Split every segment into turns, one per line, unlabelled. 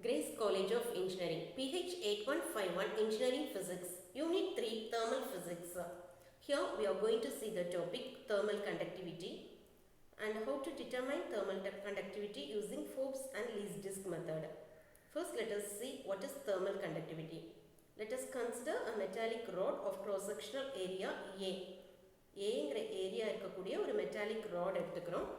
Grace College of Engineering, PH 8151 Engineering Physics, Unit 3 Thermal Physics. Here we are going to see the topic thermal conductivity and how to determine thermal conductivity using Forbes and Least disk method. First, let us see what is thermal conductivity. Let us consider a metallic rod of cross-sectional area A. ஏங்கிற area இருக்கக்கூடிய ஒரு metallic rod எடுத்துக்கிறோம்.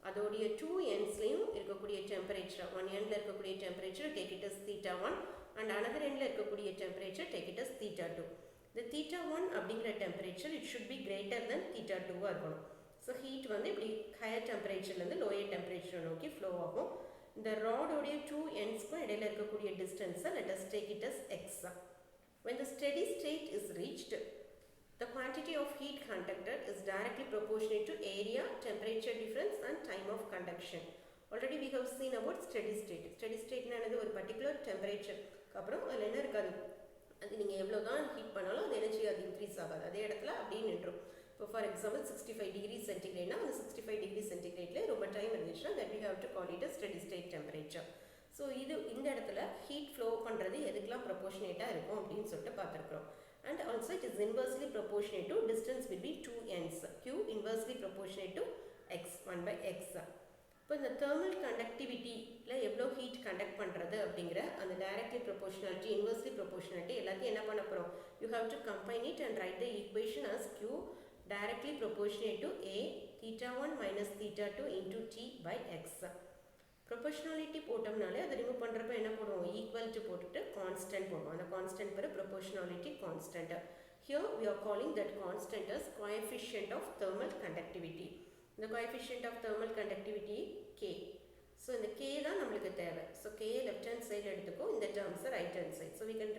அதோடைய 2 எண்ட்ஸ்லையும் இருக்கக்கூடிய temperature, one எண்டில் இருக்கக்கூடிய temperature take it as θ1 and another எண்டில் இருக்கக்கூடிய டெம்பரேச்சர் டேக் இட் அஸ் θ2. இந்த θ1 அப்படிங்கிற temperature it should be greater than θ2வாக இருக்கணும். ஸோ ஹீட் வந்து இப்படி ஹையர் டெம்பரேச்சர்லேருந்து லோயர் டெம்பரேச்சர் நோக்கி ஃப்ளோ ஆகும். இந்த ராடோடைய 2 எண்ட்ஸ்க்கும் இடையில இருக்கக்கூடிய டிஸ்டன்ஸை let us take it as x. When the steady state is reached, the quantity of heat conducted is directly proportionate to area, temperature difference and time of conduction. Already we have seen about steady state. Steady state னானது ஒரு particular temperature அப்புறம் அதில் என்ன இருக்காது, அது நீங்கள் எவ்வளோ தான் heat பண்ணாலும் அது எனர்ஜி அது இன்க்ரீஸ் ஆகாது, அதே இடத்துல அப்படியே நின்றும். இப்போ ஃபார் எக்ஸாம்பிள் 65 டிகிரி சென்டிகிரேட்னா அந்த 65 டிகிரி சென்டிகிரேட்லேயே ரொம்ப டைம் இருந்துச்சுன்னா that we have to call it a steady state temperature. So இந்த இடத்துல ஹீட் ஃப்ளோ பண்ணுறது எதுக்கெல்லாம் ப்ரொபோர்ஷனேட்டாக இருக்கும் அப்படின்னு சொல்லிட்டு பார்த்துருக்குறோம். And also it is inversely proportionate to distance between two ends. Q inversely proportionate to x, 1 by x. இப்போ இந்த thermal conductivityல எவ்வளோ ஹீட் கண்டக்ட் பண்ணுறது அப்படிங்கிற அந்த directly proportionality, inversely proportionality எல்லாத்தையும் என்ன பண்ண போகிறோம், you have to combine it and write the equation as Q directly proportionate to A θ1 minus θ2 into T by x. Proportionality போட்டோம்னாலே அதை ரிமூவ் பண்ணுறப்ப என்ன போடுவோம், ஈக்குவல் டு போட்டுட்டு கான்ஸ்டன்ட் போடுவோம். அந்த கான்ஸ்டன்ட் பேர் proportionality constant. Here we are calling that constant as coefficient of thermal conductivity. இந்த coefficient of thermal conductivity K. So இந்த K தான் நம்மளுக்கு தேவை. So K left hand side எடுத்துக்கோ, இந்த terms right hand side. So we can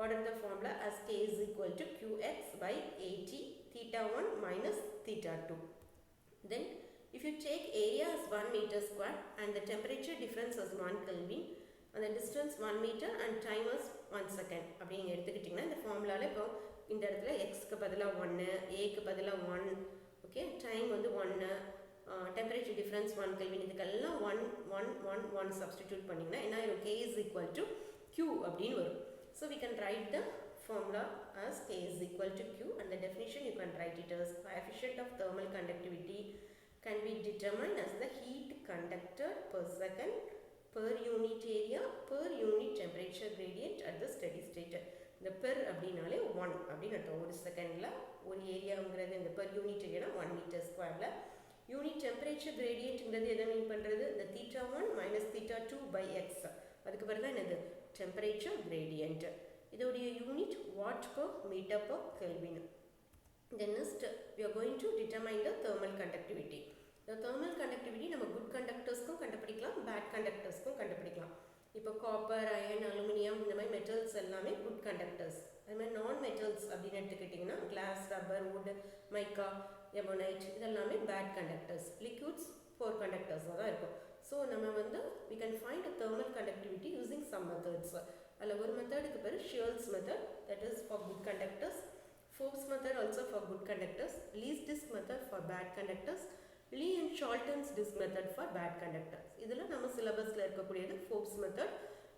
order the formula as K is equal to Qx by AT θ1 minus θ2. Then if you take area as 1 meter square and the temperature difference as 1 Kelvin and the distance 1 meter and time as 1 second அப்படிங்க எடுத்துக்கிட்டிங்கன்னா இந்த ஃபார்முலாவில் இப்போ இந்த இடத்துல எக்ஸ்க்கு பதிலாக 1, ஏக்கு பதிலாக 1, ஓகே, டைம் வந்து 1, டெம்பரேச்சர் டிஃப்ரென்ஸ் 1 Kelvin, இதுக்கெல்லாம் 1 1 1 1 சப்ஸ்டிடியூட் பண்ணிங்கன்னா என்ன ஆயிரும், K is equal to Q அப்படின்னு வரும். So we can write the formula as K is equal to Q and the definition you can write it as coefficient of thermal conductivity can be determined as the heat conducted per second per unit area per unit temperature gradient at the steady state. இந்த per அப்படின்னாலே 1 அப்படின்னு அர்த்தம். ஒரு செகண்டில் ஒரு ஏரியாங்கிறது இந்த per unit ஏரியானா 1 மீட்டர் ஸ்கொயரில். யூனிட் டெம்பரேச்சர் கிரேடியன்ட்ங்கிறது எதை மீன் பண்ணுறது, இந்த θ1 மைனஸ் θ2 பை எக்ஸ், அதுக்கு பிறகு தான் என்னது டெம்பரேச்சர் கிரேடியன்ட். இதோடைய unit watt per metre per kelvin. Then next we are going to determine the thermal conductivity. The thermal conductivity நம்ம good conductorsக்கும் கண்டுபிடிக்கலாம், bad conductorsக்கும் கண்டுபிடிக்கலாம். இப்போ காப்பர், அயன், அலுமினியம் இந்த மாதிரி மெட்டல்ஸ் எல்லாமே குட் கண்டக்டர்ஸ். அது மாதிரி நான் மெட்டல்ஸ் அப்படின்னு எடுத்துக்கிட்டிங்கன்னா கிளாஸ், ரப்பர், வுட், மைக்கா, எமோனைட் இதெல்லாமே பேட் கண்டக்டர்ஸ். லிக்விட்ஸ் ஃபோர் கண்டக்டர்ஸாக தான் இருக்கும். ஸோ நம்ம வந்து we can find a thermal conductivity using some methods. அதில் ஒரு மெத்தடுக்கு பேர் shears method, that is for good conductors. Forbes method also for good conductors, Least disk method for bad conductors, Lee and Chaltens disk method for bad conductors. இதில் நம்ம சிலபஸில் இருக்கக்கூடியது Forbes method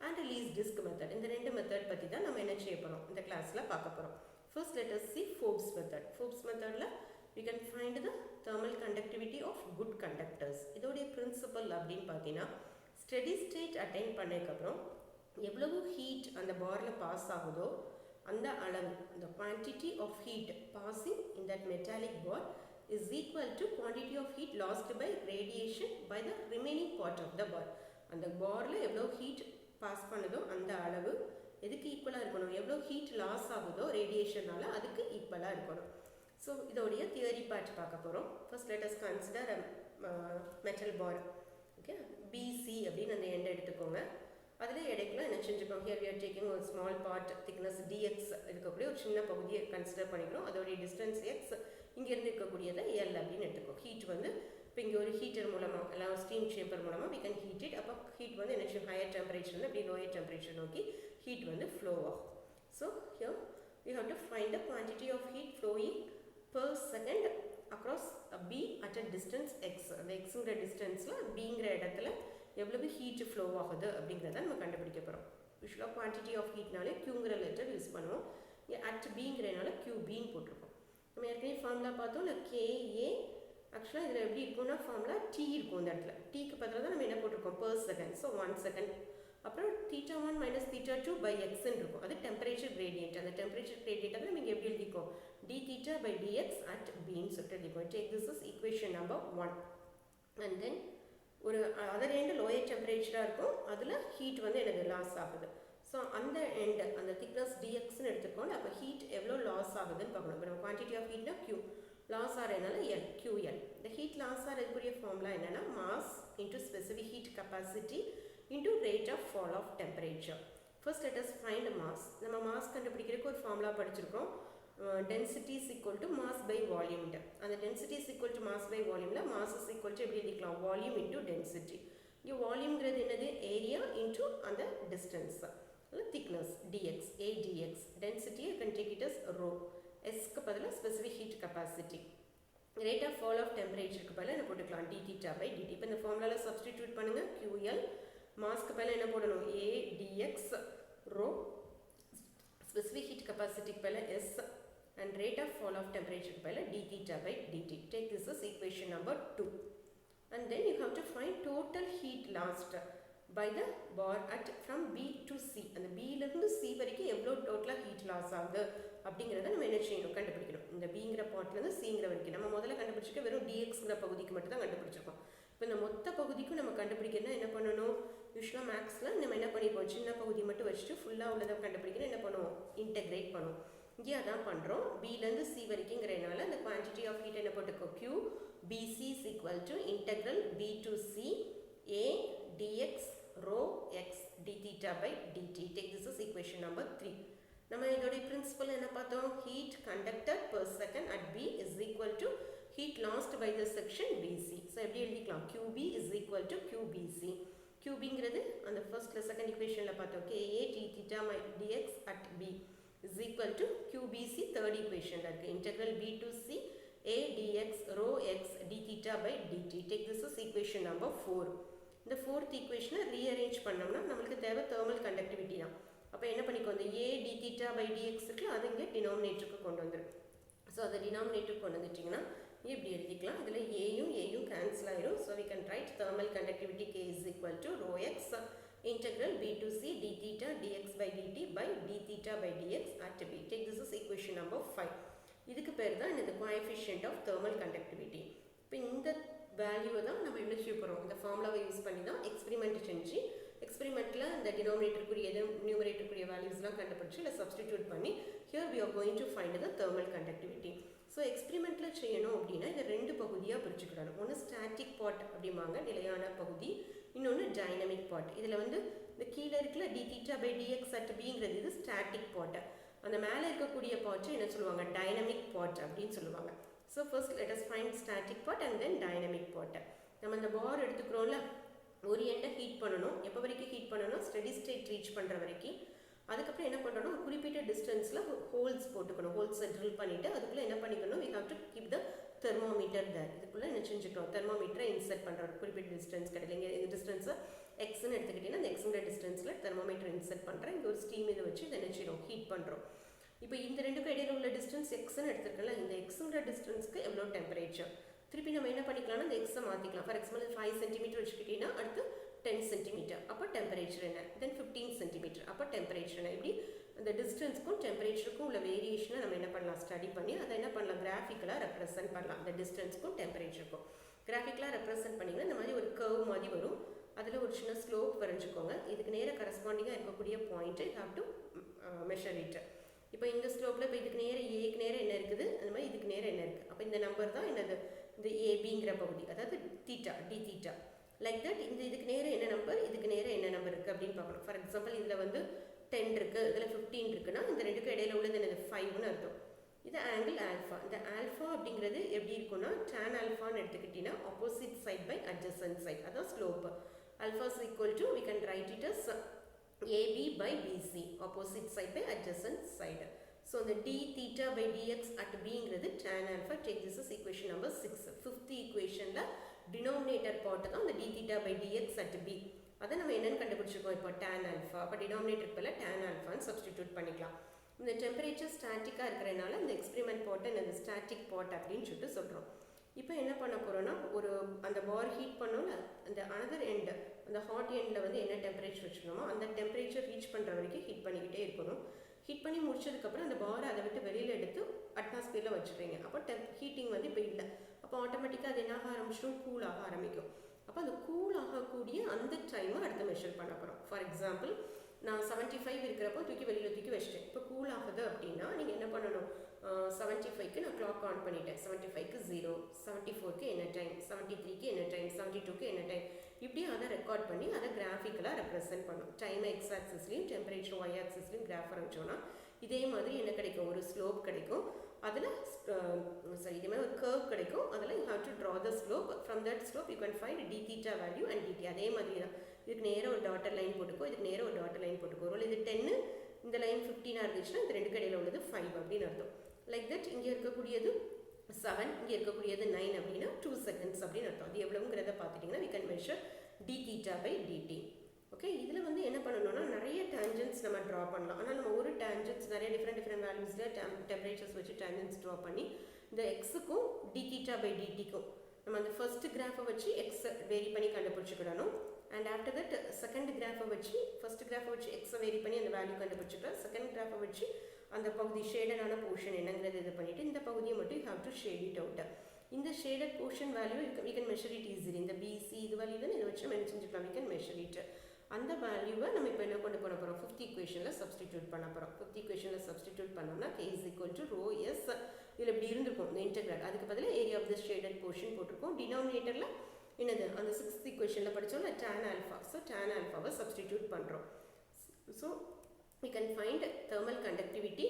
and Least disk method. இந்த ரெண்டு method பற்றி தான் நம்ம என்ன செய்ய போகிறோம், இந்த கிளாஸில் பார்க்க போகிறோம். First let us see Forbes method. Forbes methodல we can find the thermal conductivity of good conductors. இதோடைய பிரின்சிபல் அப்படின்னு பார்த்தீங்கன்னா ஸ்டெடி ஸ்டேட் அட்டைன் பண்ணதுக்கப்புறம் எவ்வளவு ஹீட் அந்த பாரில் பாஸ் ஆகுதோ அந்த அளவு, the quantity of heat passing in that metallic bar is equal to quantity of heat lost by radiation by the remaining part of the bar. அந்த பார்ல எவ்வளோ ஹீட் பாஸ் பண்ணுதோ அந்த அளவு எதுக்கு ஈக்குவலாக இருக்கணும், எவ்வளோ ஹீட் லாஸ் ஆகுதோ ரேடியேஷனால் அதுக்கு ஈக்குவலாக இருக்கணும். ஸோ இதோடைய தியரி பார்ட் பார்க்க போகிறோம். First let us consider metal bar. Okay, BC அப்படின்னு அந்த எண்டை எடுத்துக்கோங்க. அதில் இடைக்குள்ள என்ன செஞ்சுக்கோங்க, ஹியர் வி ஆர் டேக்கிங் ஒரு ஸ்மால் பார்ட் திக்னஸ் dx இருக்கக்கூடிய ஒரு சின்ன பகுதியை கன்சிடர் பண்ணிக்கிறோம். அதோடைய டிஸ்டன்ஸ் x, இங்கேருந்து இருக்கக்கூடியதை L அப்படின்னு எடுத்துக்கோ. ஹீட் வந்து இப்போ இங்கே ஒரு ஹீட்டர் மூலமாக இல்லை ஸ்டீம் சேம்பர் மூலமாக we can heat it. அப்போ ஹீட் வந்து என்ன ஹையர் டெம்பரேச்சர்லேருந்து அப்படி லோயர் டெம்பரேச்சர் நோக்கி ஹீட் வந்து ஃப்ளோ ஆகும். So here we have to find the quantity of heat flowing per second across a B at a distance x. அந்த xங்கிற டிஸ்டன்ஸில் Bங்கிற இடத்துல எவ்வளவு ஹீட் ஃப்ளோ ஆகுது அப்படிங்கிறத நம்ம கண்டுபிடிக்க போகிறோம். யூஸ்வலாக குவான்டிட்டி ஆஃப் ஹீட்னாலே க்யூங்கிற லெட்டர் யூஸ் பண்ணுவோம். அட் பிங்கிறனால QBன்னு போட்டிருக்கோம். நம்ம ஏற்கனவே ஃபார்முலா பார்த்தோம். இல்லை KA ஆக்சுவலாக இதில் எப்படி இருக்கும்னா ஃபார்முலா T இருக்கும். இந்த இடத்துல Tக்கு பதிலாக தான் நம்ம என்ன போட்டிருக்கோம் per second. So 1 second. அப்புறம் θ1 - θ2 by xன்னு இருக்கும். அது டெம்பரேச்சர் கிரேடியன்ட். அந்த டெம்பரேச்சர் கிரேடியன்ட் நம்ம இங்கே எப்படி எழுதிக்கோம், dθ by dx at bன்னு சொல்லிட்டு எழுதிக்கோம். Take this is equation number 1. And then ஒரு அதர் எண்டு லோயர் டெம்பரேச்சராக இருக்கும். அதில் ஹீட் வந்து எனக்கு லாஸ் ஆகுது. ஸோ அந்த எண்டு அந்த திக்னஸ் dxன்னு எடுத்துக்கோங்க. அப்போ ஹீட் எவ்வளோ லாஸ் ஆகுதுன்னு பார்க்கணும். இப்போ நம்ம குவான்டிட்டி ஆஃப் ஹீட்னா Q, லாஸ் ஆகிறதுனால L, QL. இந்த ஹீட் லாஸ் ஆகிறதுக்குரிய ஃபார்முலா என்னென்னா mass into specific heat capacity into rate of fall of temperature. First let us find mass. நம்ம மாஸ் கண்டுபிடிக்கிறதுக்கு ஒரு ஃபார்முலா படிச்சிருக்கோம். Density is equal to mass by volume. அந்த density is equal to mass by வால்யூமில் mass is equal to எப்படி எழுதிக்கலாம், volume into density. இங்கே வால்யூம்ங்கிறது என்னது, ஏரியா இன்டூ அந்த distance, thickness dx, a dx. density you can take it as rho. S க்கு பதிலா specific heat capacity. rate of fall of temperature க்கு பதிலா என்ன போட்டுக்கலாம், dθ by dt. இப்போ இந்த ஃபார்முலால சப்ஸ்டிடியூட் பண்ணுங்க. QL மாஸ் க்கு பதிலா என்ன போடணும், a dx rho. specific heat capacity க்கு பதிலா S and rate of fall of temperature க்கு பதிலா dθ by dt. take this as equation number 2. and then you have to find total heat lost by the bar at from B to C. அந்த B ல இருந்து C வரைக்கும் எவ்வளோ டோட்டலாக heat loss ஆகுது அப்படிங்கிறத நம்ம என்ன செய்யணும், கண்டுபிடிக்கணும். இந்த Bங்கிற பாயிண்ட்லேருந்து Cங்கிற வரைக்கும் நம்ம முதல்ல கண்டுபிடிச்சிக்க வெறும் DXங்கிற பகுதிக்கு மட்டும் தான் கண்டுபிடிச்சிருக்கோம். இப்போ இந்த மொத்த பகுதிக்கும் நம்ம கண்டுபிடிக்கணும்னா என்ன பண்ணணும், யூஸ்வலாக மேக்ஸில் நம்ம என்ன பண்ணிப்போம், சின்ன பகுதி மட்டும் வச்சுட்டு ஃபுல்லாக உள்ளதை கண்டுபிடிக்கணும். என்ன பண்ணுவோம், இன்டெகிரேட் பண்ணுவோம். இங்கே அதான் பண்ணுறோம். Bலேருந்து C வரைக்குங்கிறதுனால அந்த குவான்டிட்டி ஆஃப் ஹீட் என்ன போட்டுக்கோ, Q BC is equal to integral B to C A dx rho x dθ by dt. take this as equation number 3. நம்ம இதோட பிரின்சிபல் என்ன பார்த்தோம், heat conducted per second at B is equal to heat lost by the section BC. so எப்படி எழுதிக்கலாம், QB is equal to QBC. QBங்கிறது அந்த ஃபர்ஸ்ட்ல second ஈக்குவேஷன்ல பார்த்தோம், KA dθ by dx at B is equal to QBC third ஈக்குவேஷன்ல இருக்கு. integral B to C A dx rho x dθ by dt. take this as equation number 4. இந்த fourth ஈக்குவேஷனை rearrange பண்ணோம்னா நம்மளுக்கு தேவை தெர்மல் கண்டக்டிவிட்டி தான். அப்போ என்ன பண்ணிக்கோ, இந்த A dθ by dx இருக்குல்ல, அது இங்கே டினாமினேட்டருக்கு கொண்டு வந்துடும். ஸோ அதை டினாமினேட்டருக்கு கொண்டு வந்துட்டிங்கன்னா இப்படி எழுதிக்கலாம். இதில் ஏயும் கேன்சல் ஆயிரும். So we can write thermal conductivity K is equal to rho x integral B to C dθ dx by dt by dθ by dx at B. take this as equation number 5. இதுக்கு பேர் தான் இந்த coefficient of thermal conductivity. இப்போ இந்த வேல்யூவை தான் நம்ம என்ன செய்ய போகிறோம், இந்த ஃபார்முலாவை யூஸ் பண்ணி தான் எக்ஸ்பெரிமெண்ட் செஞ்சு எக்ஸ்பெரிமெண்ட்டில் இந்த டினாமினேட்டருக்குரிய நியூமரேட்டருக்குரிய வேல்யூஸ்லாம் கண்டுபிடிச்சி இல்லை சப்ஸ்டிடியூட் பண்ணி ஹியர் we are going to find the thermal conductivity. ஸோ எக்ஸ்பெரிமெண்ட்டில் செய்யணும் அப்படின்னா இதை ரெண்டு பகுதியாக பிரிச்சுக்கிடணும். ஒன்று ஸ்டாட்டிக் பார்ட் அப்படிம்பாங்க, நிலையான பகுதி. இன்னொன்று டைனமிக் பார்ட். இதில் வந்து இந்த கீழே இருக்கிற dθ by dx at Bங்கிறது இது ஸ்டாட்டிக் பார்ட். அந்த மேலே இருக்கக்கூடிய பார்ட்டு என்ன சொல்லுவாங்க, டைனமிக் பார்ட் அப்படின்னு சொல்லுவாங்க. So first let us find static part and then dynamic part. நம்ம இந்த பார் எடுத்துக்கிறோம்ல, ஒரு எண்டை ஹீட் பண்ணணும். எப்போ வரைக்கும் ஹீட் பண்ணணும், ஸ்டெடி ஸ்டேட் ரீச் பண்ணுற வரைக்கும். அதுக்கப்புறம் என்ன பண்ணுறோம், குறிப்பிட்ட டிஸ்டன்ஸில் ஹோல்ஸ் போட்டுக்கணும். ஹோல்ஸை ட்ரில் பண்ணிவிட்டு அதுக்குள்ளே என்ன பண்ணிக்கணும், we have to keep the thermometer there. இதுக்குள்ளே என்ன செஞ்சுக்கிறோம், தெர்மோமீட்டரை இன்சர்ட் பண்ணுறோம். குறிப்பிட்ட டிஸ்டன்ஸ் கிடையாது. இங்கே டிஸ்டன்ஸை எக்ஸ்ன்னு எடுத்துக்கிட்டிங்கன்னா அந்த எக்ஸுங்கிற டிஸ்டன்ஸில் தெர்மோமீட்டர் இன்சர்ட் பண்ணுறேன். இங்கே ஒரு ஸ்டீம் இதை வச்சு இதை என்ன செய்யணும், ஹீட் பண்ணுறோம். இப்போ இந்த ரெண்டுக்கும் இடையில உள்ள டிஸ்டன்ஸ் எக்ஸ்ன்னு எடுத்துருக்கல, இந்த எக்ஸுங்கிற டிஸ்டன்ஸ்க்கு எவ்வளோ டெம்பரேச்சர். திருப்பி நம்ம என்ன பண்ணிக்கலாம்னா இந்த எக்ஸை மாற்றிக்கலாம். ஃபார் எக்ஸாம்பிள் 5 சென்டிமீட்டர் வச்சுக்கிட்டிங்கன்னா அடுத்து 10 சென்டிமீட்டர், அப்போ டெம்பரேச்சர் என்ன, தென் 15 சென்டிமீட்டர், அப்போ டெம்பரேச்சர் என்ன. இப்படி அந்த டிஸ்டன்ஸ்க்கும் டெம்பரேச்சருக்கும் உள்ள வேரியேஷனை நம்ம என்ன பண்ணலாம், ஸ்டடி பண்ணி அதை என்ன பண்ணலாம், கிராஃபிக்கலாக ரெப்ரசென்ட் பண்ணலாம். இந்த டிஸ்டன்ஸ்க்கும் டெம்பரேச்சருக்கும் கிராஃபிக்கலாக ரெப்ரசென்ட் பண்ணிங்கன்னா இந்த மாதிரி ஒரு கர்வ் மாதிரி வரும். அதில் ஒரு சின்ன ஸ்லோப் வரைஞ்சிக்கோங்க. இதுக்கு நேராக கரஸ்பாண்டிங்காக இருக்கக்கூடிய பாயிண்ட்டை ஹாவ் டு மெஷர் இட். இப்போ இந்த ஸ்லோப்பில் இப்போ இதுக்கு நேரம் ஏக்கு நேரம் என்ன இருக்குது, அந்த மாதிரி இதுக்கு நேரம் என்ன இருக்குது. அப்போ இந்த நம்பர் தான் என்னது, இந்த ஏபிங்கிற பகுதி, அதாவது தீட்டா dθ. லைக் தட் இந்த இதுக்கு நேரம் என்ன நம்பர், இதுக்கு நேரம் என்ன நம்பர் இருக்குது அப்படின்னு பார்க்கணும். ஃபார் எக்ஸாம்பிள் இதில் வந்து 10 இருக்குது, இதில் 15 இருக்குன்னா இந்த ரெண்டுக்கும் இடையில உள்ளது என்னது, 5ன்னு அர்த்தம். இது ஆங்கிள் ஆல்ஃபா. இந்த ஆல்ஃபா அப்படிங்கிறது எப்படி இருக்குன்னா tan ஆல்ஃபான்னு எடுத்துக்கிட்டிங்கன்னா opposite side by adjacent side, அதான் slope. Alpha is equal to we can write it as AB by BC, opposite side by adjacent side. So the dθ by dx at Bங்கிறது tan alpha. take this as equation number 6. Fifth equation la denominator part தான் அந்த d theta by dx at b. அதை நம்ம என்னன்னு கண்டுபிடிச்சிருக்கோம் இப்போ tan alpha. அப்போ டினாமினேட்டருக்கு பதிலா tan alphaன்னு substitute பண்ணிக்கலாம். இந்த டெம்பரேச்சர் ஸ்டாட்டிக்காக இருக்கிறனால இந்த எக்ஸ்பெரிமெண்ட் பாட்டை இந்த ஸ்டாட்டிக் பாட் அப்படின்னு சொல்லிட்டு சொல்கிறோம். இப்போ என்ன பண்ண போகிறோன்னா ஒரு அந்த பார் ஹீட் பண்ணோம்ல அந்த அனதர் எண்டு அந்த ஹாட் எண்டில் வந்து என்ன டெம்பரேச்சர் வச்சுக்கணுமோ அந்த டெம்பரேச்சர் ரீச் பண்ணுற வரைக்கும் ஹீட் பண்ணிக்கிட்டே இருக்கணும். ஹீட் பண்ணி முடிச்சதுக்கப்புறம் அந்த பாரை அதை விட்டு வெளியில் எடுத்து அட்மாஸ்பியரில் வச்சுருவீங்க. அப்போ ஹீட்டிங் வந்து இப்போ இல்லை. அப்போ ஆட்டோமேட்டிக்காக அது என்ன ஆக ஆரம்பிச்சிடும், கூல் ஆக ஆரம்பிக்கும். அப்போ அந்த கூல் ஆகக்கூடிய அந்த டைமை அடுத்து மெஷர் பண்ண போகிறோம். ஃபார் எக்ஸாம்பிள் நான் 75 இருக்கிறப்போ வெளியில் தூக்கி வச்சிட்டேன். இப்போ கூல் ஆகுது அப்படின்னா நீங்கள் என்ன பண்ணணும், 75க்கு நான் கிளாக் ஆன் பண்ணிட்டேன். 75க்கு 0, 74க்கு என்ன டைம், 73க்கு என்ன டைம், 72க்கு என்ன டைம், இப்படி அதை ரெக்கார்ட் பண்ணி அதை கிராஃபிக்கலாக ரெப்ரசென்ட் பண்ணணும். டைம் எக்ஸ் ஆக்சிஸ்லையும் டெம்பரேச்சர் ஒய் ஆக்சிஸ்லையும் கிராஃப் வரைச்சோன்னா இதே மாதிரி என்ன கிடைக்கும், ஒரு ஸ்லோப் கிடைக்கும். அதில் இதே மாதிரி ஒரு கர்வ் கிடைக்கும். அதில் you have to draw the slope. From that slope you can find d theta value and dt. அதே மாதிரி தான் இதுக்கு நேராக ஒரு டாட்டர் லைன் போட்டுக்கோ, இதுக்கு நேராக ஒரு டாட்டர் லைன் போட்டுக்கோ. ஒரு இது 10, இந்த லைன் 15 இருந்துச்சுன்னா இந்த ரெண்டு கடையில் உள்ளது 5 அப்படின்னு அர்த்தம். லைக் தட் இங்கே இருக்கக்கூடியது 7, இங்கே இருக்கக்கூடியது 9 அப்படின்னா 2 seconds அப்படின்னு அர்த்தம். அது எவ்வளவுங்கிறத பார்த்துட்டிங்கன்னா we can measure d theta by dt. Okay, இதில் வந்து என்ன பண்ணணும்னா நிறைய டேஞ்சன்ஸ் நம்ம ட்ரா பண்ணலாம். ஆனால் நம்ம ஒரு டேஞ்சன்ஸ் நிறைய டிஃப்ரெண்ட் வேல்யூஸில் டெம்பரேச்சர்ஸ் வச்சு டேஞ்சன்ஸ் ட்ரா பண்ணி இந்த எக்ஸுக்கும் d theta by dtக்கும் நம்ம அந்த ஃபர்ஸ்ட் கிராஃபை வச்சு எக்ஸ் வேரி பண்ணி கண்டுபிடிச்சிக்கிடணும். அண்ட் ஆஃப்டர் தட் செகண்ட் கிராஃபை வச்சு ஃபர்ஸ்ட் கிராஃபை வச்சு எக்ஸை வேரி பண்ணி அந்த வேல்யூ கண்டுபிடிச்சிக்கலாம். செகண்ட் கிராஃபை வச்சு அந்த பகுதி ஷேடடான போர்ஷன் என்னங்கிறது இது பண்ணிவிட்டு இந்த பகுதியை மட்டும் you have to shade it out. இந்த shaded portion value we can measure it easily. இந்த BC இது வேல்யூ தான் இதை வச்சு நம்ம என்ன செஞ்சுக்கலாம், we can measure it. அந்த வேல்யூவை நம்ம இப்போ என்ன கொண்டு பண்ண போகிறோம், 5th equationல சப்ஸ்டிடியூட் பண்ண போகிறோம். 5th equationல சப்ஸ்டிடியூட் பண்ணோம்னா k is equal to rho s. இதில் இப்படி இருந்திருக்கும் இந்த இன்டெக்ரல். அதுக்கு பதிலாக area of the shaded portion போட்டிருக்கோம். டினாமினேட்டரில் என்னது அந்த 6th equationல படித்தோம்ல tan alpha. ஸோ tan alphaவை சப்ஸ்டிடியூட் பண்ணுறோம். ஸோ we can find thermal conductivity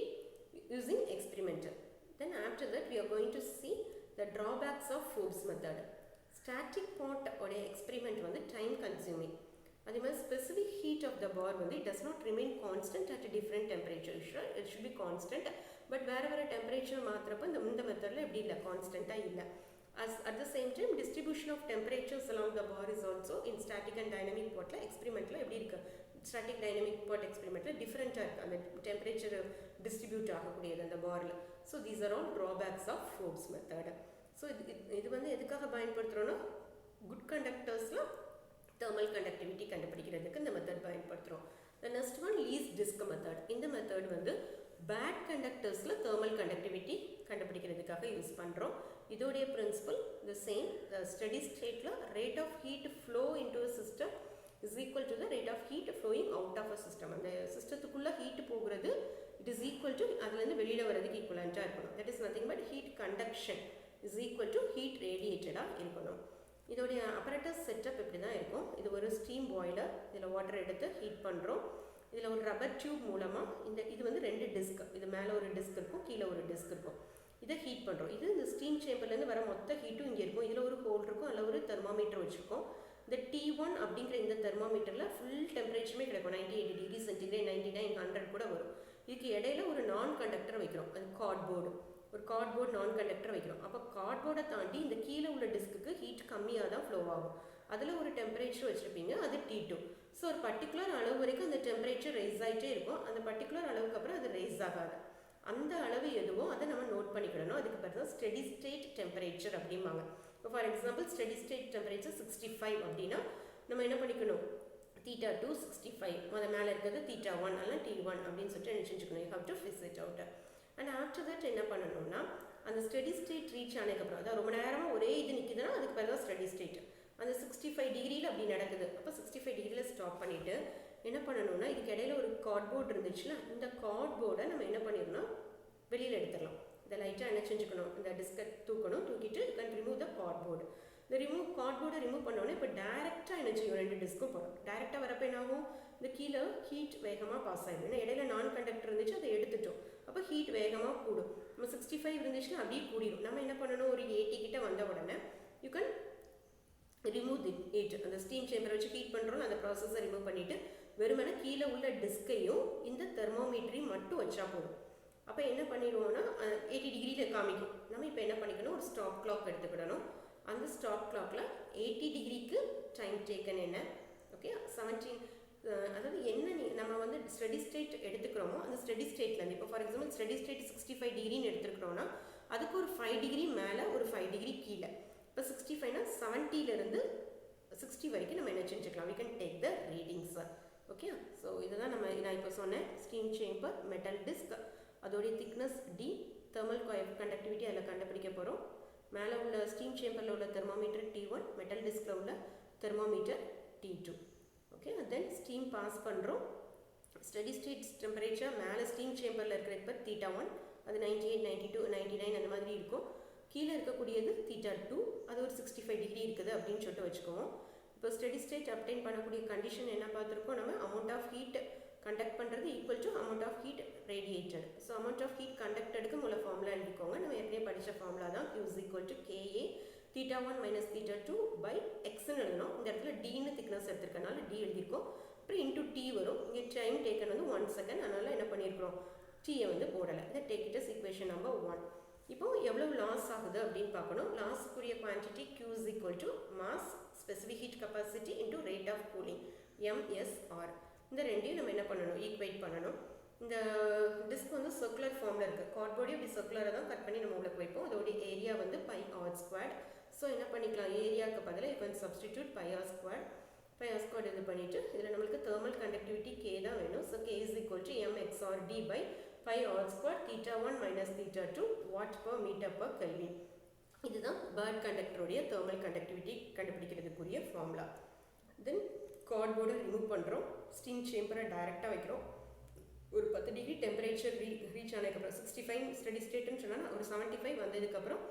using experimental. Then after that we are going to see the drawbacks of Forbes method. Static pot உடைய experiment வந்து time consuming. அதே மாதிரி specific heat of the bar வந்து it does not remain constant at a different temperature. It should be constant. But வேறு temperature மாத்திரப்ப இந்த மெத்தடில் எப்படி இல்லை, கான்ஸ்டண்ட்டாக இல்லை. As at the same time distribution of temperatures along the bar is also in static and dynamic potல experimentல எப்படி இருக்கு, static dynamic pot experimentல டிஃப்ரெண்ட்டாக இருக்குது அந்த டெம்பரேச்சர் டிஸ்ட்ரிபியூட் ஆகக்கூடியது அந்த பாரில். So these are all drawbacks of Forbes method. So இது வந்து எதுக்காக பயன்படுத்துகிறோன்னா குட் கண்டக்டர்ஸில் தெர்மல் கண்டக்டிவிட்டி கண்டுபிடிக்கிறதுக்கு இந்த மெத்தட் பயன்படுத்துகிறோம். The next one least disk method. இந்த மெத்தட் வந்து பேட் கண்டக்டர்ஸில் தெர்மல் கண்டக்டிவிட்டி கண்டுபிடிக்கிறதுக்காக யூஸ் பண்ணுறோம். இதோடைய principle the same. The steady stateல rate of heat flow into a system is equal to the rate of heat flowing out of a system. அந்த சிஸ்டத்துக்குள்ளே heat போகிறது it is equal to அதுலேருந்து வெளியில் வரதுக்கு ஈக்குவலண்ட்டாக இருக்கணும். That is nothing but heat conduction is equal to heat radiatedஆக இருக்கணும். இதோடைய apparatus setup இப்படி தான் இருக்கும். இது ஒரு ஸ்டீம் பாய்லர். இதில் வாட்டர் எடுத்து ஹீட் பண்ணுறோம். இதில் ஒரு ரப்பர் டியூப் மூலமாக இது வந்து 2 டிஸ்க், இது மேலே ஒரு டிஸ்க் இருக்கும், கீழே ஒரு டிஸ்க் இருக்கும். இதை ஹீட் பண்ணுறோம். இது இந்த ஸ்டீம் சேம்பர்லேருந்து வர மொத்த ஹீட்டும் இங்கே இருக்கும். இதில் ஒரு ஹோல் இருக்கும், அதில் ஒரு தெர்மாமீட்டர் வச்சுருக்கோம். இந்த T1 அப்படிங்கிற இந்த தெர்மாமீட்டரில் ஃபுல் டெம்பரேச்சருமே கிடைக்கும். 98 டிகிரி சென்டிகிரேட், 99, 100 கூட வரும். இதுக்கு இடையில ஒரு நான் கண்டக்டர் வைக்கிறோம். அது கார்ட்போர்டு, ஒரு கார்ட்போர்ட் நான் கண்டக்டர் வைக்கிறோம். அப்போ கார்ட்போர்டை தாண்டி இந்த கீழே உள்ள டிஸ்க்கு ஹீட் கம்மியாக தான் ஃப்ளோ ஆகும். அதில் ஒரு டெம்பரேச்சர் வச்சுருப்பீங்க, அது T2. ஸோ ஒரு பர்டிகுலர் அளவு வரைக்கும் அந்த டெம்பரேச்சர் ரைஸ் ஆகிட்டே இருக்கும். அந்த பர்டிகுலர் அளவுக்கு அப்புறம் அது ரைஸ் ஆகாது. அந்த அளவு எதுவோ அதை நம்ம நோட் பண்ணிக்கிடணும். அதுக்கு பிறகு தான் ஸ்டெடி ஸ்டேட் டெம்பரேச்சர் அப்படிம்பாங்க. இப்போ for example steady state temperature 65 அப்படின்னா நம்ம என்ன பண்ணிக்கணும், θ2 65, அது மேலே இருக்கிறது θ1 அல்ல T1 அப்படின்னு சொல்லிட்டு என்ன செஞ்சுக்கணும், you have to fix it out. And after that என்ன பண்ணணும்னா அந்த ஸ்டெடி ஸ்டேட் ரீச் ஆனதுக்கப்புறம், அதாவது ரொம்ப நேரமாக ஒரே இது நிற்கிதுன்னா அதுக்கு பிறகு தான் ஸ்டெடி ஸ்டேட். அந்த 65 டிகிரியில் அப்படி நடக்குது. அப்போ 65 டிகிரியில் ஸ்டாப் பண்ணிவிட்டு என்ன பண்ணணும்னா இதுக்கு இடையில ஒரு கார்ட்போர்டு இருந்துச்சுன்னா இந்த கார்ட்போர்டை நம்ம என்ன பண்ணிடணும், வெளியில் எடுத்துடலாம். இந்த லைட்டாக என்ன செஞ்சுக்கணும், இந்த டிஸ்கை தூக்கணும். தூக்கிட்டு you can remove the cardboard. இந்த கார்ட்போர்டை ரிமூவ் பண்ணோன்னே இப்போ டேரெக்டாக என்ன செய்யும், 2 டிஸ்க்கும் போடும். டேரெக்டாக வரப்போ என்னாகும், இந்த கீழே ஹீட் வேகமாக பாஸ் ஆகிடும். ஏன்னா இடையில நான் கண்டக்டர் இருந்துச்சு, அதை எடுத்துட்டோம். அப்போ ஹீட் வேகமாக கூடும். நம்ம 65 இருந்துச்சுன்னா அப்படியே கூடிடும். நம்ம என்ன பண்ணணும், ஒரு 80 கிட்ட வந்த உடனே யூ கேன் ரிமூவ் இட். அந்த ஸ்டீம் சேம்பரை வச்சு ஹீட் பண்ணுறோம், அந்த ப்ராசஸை ரிமூவ் பண்ணிவிட்டு வெறுமனே கீழே உள்ள டிஸ்கையும் இந்த தெர்மோமீட்டரையும் மட்டும் வச்சா போதும். அப்போ என்ன பண்ணிடுவோம்னா 80 டிகிரியில் காமிக்கும். நம்ம இப்போ என்ன பண்ணிக்கணும், ஒரு ஸ்டாப் கிளாக் எடுத்துக்கிடணும். அந்த ஸ்டாப் கிளாக்ல 80 டிகிரிக்கு டைம் டேக்கன் என்ன, ஓகே 17 அதாவது என்ன நம்ம வந்து ஸ்டெடி ஸ்டேட் எடுத்துக்கிறோமோ அந்த ஸ்டெடி ஸ்டேட்லேருந்து இப்போ ஃபார் எக்ஸாம்பிள் ஸ்டெடி ஸ்டேட் 65 டிகிரின்னு எடுத்துக்கிறோம்னா அதுக்கு ஒரு 5 டிகிரி மேலே ஒரு 5 டிகிரி கீழே. இப்போ 65னா 70லேருந்து 60 வரைக்கும் நம்ம என்ன செஞ்சுக்கலாம், we can take the readings. Okay, so இதுதான் நான் இப்போ சொன்னேன். ஸ்டீம் சேம்பர், மெட்டல் டிஸ்க், அதோடைய திக்னஸ் D, தெர்மல் கண்டக்டிவிட்டி அதில் கண்டுபிடிக்க போகிறோம். மேலே உள்ள ஸ்டீம் சேம்பரில் உள்ள தெர்மோமீட்டர் T1, மெட்டல் டிஸ்கில் உள்ள தெர்மோமீட்டர் T2. ஓகே, தென் ஸ்டீம் பாஸ் பண்ணுறோம். ஸ்டெடி ஸ்டேட் டெம்பரேச்சர் மேலே ஸ்டீம் சேம்பரில் இருக்கிற θ1 அது 98, 92, 99 அந்த மாதிரி இருக்கும். கீழே இருக்கக்கூடியது θ2 அது ஒரு 65 டிகிரி இருக்குது அப்படின்னு சொல்லிட்டு வச்சுக்குவோம். இப்போ ஸ்டெடி ஸ்டேட் அப்டைன் பண்ணக்கூடிய கண்டிஷன் என்ன பார்த்துருக்கோம், நம்ம அமௌண்ட் ஆஃப் ஹீட் கண்டக்ட் பண்ணுறது equal to amount of heat radiated. So amount of heat கண்டக்டடுக்கு உள்ள ஃபார்முலா எழுதிக்கோங்க. நம்ம ஏற்கனவே படித்த ஃபார்முலா தான். Q is equal to KA θ1 minus θ2 by Xன்னு எழுதணும். இந்த இடத்துல Dன்னு திக்னஸ் எடுத்துருக்கனால D எழுதியிருக்கோம். அப்புறம் இன்டூ T வரும். இங்கே டைம் டேக்கன் வந்து 1 செகண்ட், அதனால் என்ன பண்ணியிருக்கிறோம், Tயை வந்து போடலை. இதை take it as equation number 1. இப்போ எவ்வளோ லாஸ் ஆகுது அப்படின்னு பார்க்கணும். லாஸுக்குரிய quantity Q is equal to mass specific heat capacity into rate of cooling MSR. இந்த ரெண்டையும் நம்ம என்ன பண்ணணும், ஈக்குவேட் பண்ணணும். இந்த டிஸ்க் வந்து சர்க்குலர் ஃபார்மில் இருக்குது. கார்ட்போர்டையும் இப்படி சர்க்குலராக தான் கட் பண்ணி நம்ம உள்ளே வைப்போம். அதோடைய ஏரியா வந்து πr². ஸோ என்ன பண்ணிக்கலாம், ஏரியாவுக்கு பதிலாக இப்போ சப்ஸ்டிடியூட் πr² இது பண்ணிவிட்டு இதில் நம்மளுக்கு தெர்மல் கண்டக்டிவிட்டி K தான் வேணும். So K is equal to MXRD by πr² θ1 minus θ2 watt per meter per Kelvin. இதுதான் பேர்ட் கண்டக்டருடைய தெர்மல் கண்டக்டிவிட்டி கண்டுபிடிக்கிறதுக்குரிய ஃபார்முலா. தென் கார்ட்போர்டை ரிமூவ் பண்ணுறோம். ஸ்டீம் சேம்பரை டைரெக்டாக வைக்கிறோம். ஒரு 10 டிகிரி டெம்பரேச்சர் ரீச் ஆனதுக்கப்புறம் 65 ஸ்டெடி ஸ்டேட்டுன்னு சொன்னால் ஒரு 75 வந்ததுக்கப்புறம்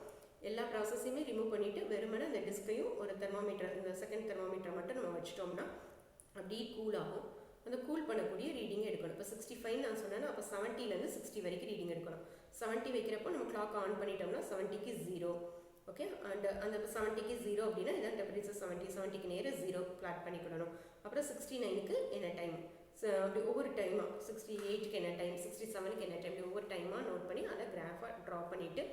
எல்லா ப்ராசஸையுமே ரிமூவ் பண்ணிவிட்டு வெறுமனே அந்த டிஸ்கையும் ஒரு தெர்மோமீட்டர், இந்த செகண்ட் தெர்மோமீட்டர் மட்டும் நம்ம வச்சிட்டோம்னா அப்படியே கூல் ஆகும். அந்த கூல் பண்ணக்கூடிய ரீடிங் எடுக்கணும். இப்போ 65 நான் சொன்னேன்னா அப்போ 70லேருந்து 60 வரைக்கும் ரீடிங் எடுக்கணும். 70 வைக்கிறப்போ நம்ம கிளாக் ஆன் பண்ணிட்டோம்னா 70க்கு 0. ஓகே, அண்ட் அந்த 70க்கு 0 அப்படின்னா இதான் டெம்பரேச்சர் 70க்கு நேராக 0 பிளாட் பண்ணிக்கிடணும். அப்புறம் 69க்கு என்ன டைம், அப்படி ஒவ்வொரு டைமாக 68க்கு என்ன டைம், 67க்கு என்ன டைம், ஒவ்வொரு டைமாக நோட் பண்ணி அதை கிராஃபாக ட்ரா பண்ணிவிட்டு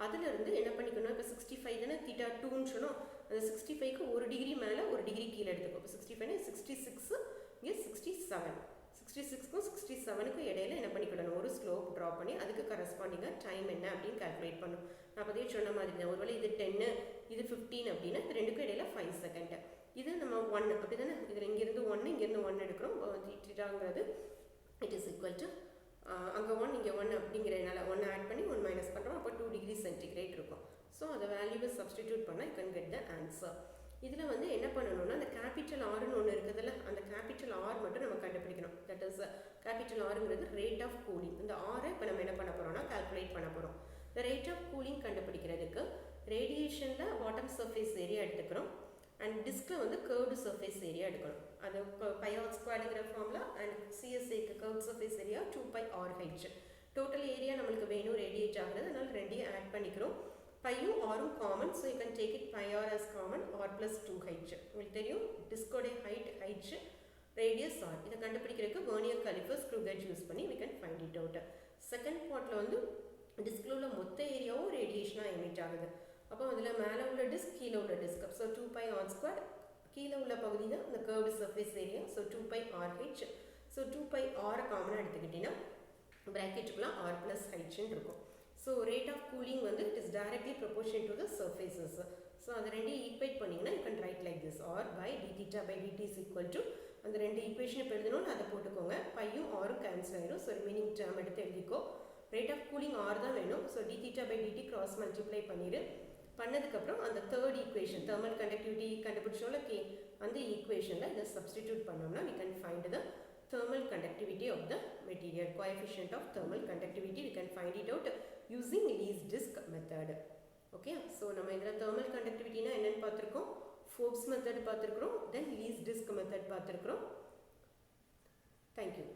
அதிலிருந்து என்ன பண்ணிக்கணும், இப்போ 65 தானே θ2ன்னு சொன்னோம், அந்த 65க்கு 1 டிகிரி மேலே 1 டிகிரி கீழே எடுத்துக்கோ. இப்போ 65 66 இங்கே 67, 66க்கும் 67க்கும் இடையில என்ன பண்ணிக்கிடணும், ஒரு ஸ்லோப் ட்ரா பண்ணி அதுக்கு கரஸ்பாண்டிங்காக டைம் என்ன அப்படின்னு கால்குலேட் பண்ணும். நான் அப்போதே சொன்ன மாதிரி தான், ஒருவேளை இது 10 இது 15 அப்படின்னா இது ரெண்டுக்கும் இடையில 5 செகண்ட். இது நம்ம 1 அப்படி தானே, இதில் இங்கேருந்து 1 இங்கேருந்து 1 எடுக்கிறோம். θங்கிறது இட் இஸ் ஈக்குவல் டு அங்கே 1 இங்கே 1 அப்படிங்கிறதுனால 1 ஆட் பண்ணி 1 மைனஸ் பண்ணுறோம். அப்போ 2 டிகிரி சென்டிகிரேட் இருக்கும். ஸோ அதை வேல்யூவை சப்ஸ்டிடியூட் பண்ணால் you can get the answer. இதில் வந்து என்ன பண்ணணும்னா அந்த கேபிட்டல் ஆர்னு ஒன்று இருக்குதுல்ல, அந்த கேபிட்டல் ஆர் மட்டும் நம்ம கண்டுபிடிக்கணும். தட் இஸ் கேபிட்டல் ஆருங்கிறது ரேட் ஆஃப் கூலிங். இந்த ஆரை இப்போ நம்ம என்ன பண்ண போகிறோம்னா கால்குலேட் பண்ண போகிறோம். இந்த ரேட் ஆஃப் கூலிங் கண்டுபிடிக்கிறதுக்கு ரேடியேஷனில் பாட்டம் சர்ஃபேஸ் ஏரியா எடுத்துக்கிறோம் அண்ட் டிஸ்கில் வந்து கர்வ்டு சர்ஃபேஸ் ஏரியா எடுக்கணும். அது πr² ஃபார்முலா அண்ட் CSAக்கு curved surface area 2πRH. Total area நம்மளுக்கு வேணும் ரேடியேட் ஆகுறது, அதனால் ரெண்டையும் ஆட் பண்ணிக்கிறோம். பையும் ஆரும் common, so you can take it πr as common, R plus 2h. உங்களுக்கு தெரியும் டிஸ்கோடைய ஹைட் h, ரேடியஸ் r. இதை கண்டுபிடிக்கிறதுக்கு vernier calliper screw gauge use பண்ணி we can find it out. Second பார்ட்டில் வந்து டிஸ்கில் உள்ள மொத்த ஏரியாவும் ரேடியேஷனாக எமிட் ஆகுது. அப்போ அதில் மேலே உள்ள டிஸ்க் கீழே உள்ள டிஸ்க், ஸோ 2πr², கீழே உள்ள பகுதி தான் இந்த curved surface area, so 2πRH. So 2πr காமனாக எடுத்துக்கிட்டிங்கன்னா ப்ராக்கெட்டுக்குள்ள r ப்ளஸ் ஹைட்னு இருக்கும். ஸோ ரேட் ஆஃப் கூலிங் வந்து it is directly proportion to the surfaces. So அதை ரெண்டையும் ஈக்குவேட் பண்ணிங்கன்னா you can write like this, r by dθ by dt is equal to அந்த ரெண்டு equation இப்போ எழுதணும்னு அதை போட்டுக்கோங்க. பையும் ஆரும் கேன்சல் ஆயிரும். ஸோ ரிமைனிங் டேர்ம் எடுத்து எழுதிக்கோ. ரேட் ஆஃப் கூலிங் r தான் வேணும். So dθ by dt cross multiply பண்ணிடு. பண்ணதுக்கப்புறம் அந்த தேர்ட் ஈக்குவேஷன் தெர்மல் கண்டக்டிவிட்டி கண்டுபிடிச்சோம்ல கே, அந்த ஈக்குவேஷனில் இதை சப்ஸ்டிடியூட் பண்ணோம்னா we can find the thermal conductivity of the material, coefficient of thermal conductivity. We can find it out using least disk method. Okay, so நம்ம இதில் thermal conductivity னா என்னன்னு பார்த்துருக்கோம், Forbes method பார்த்துருக்கிறோம், then least disk method பார்த்துருக்கிறோம். Thank you.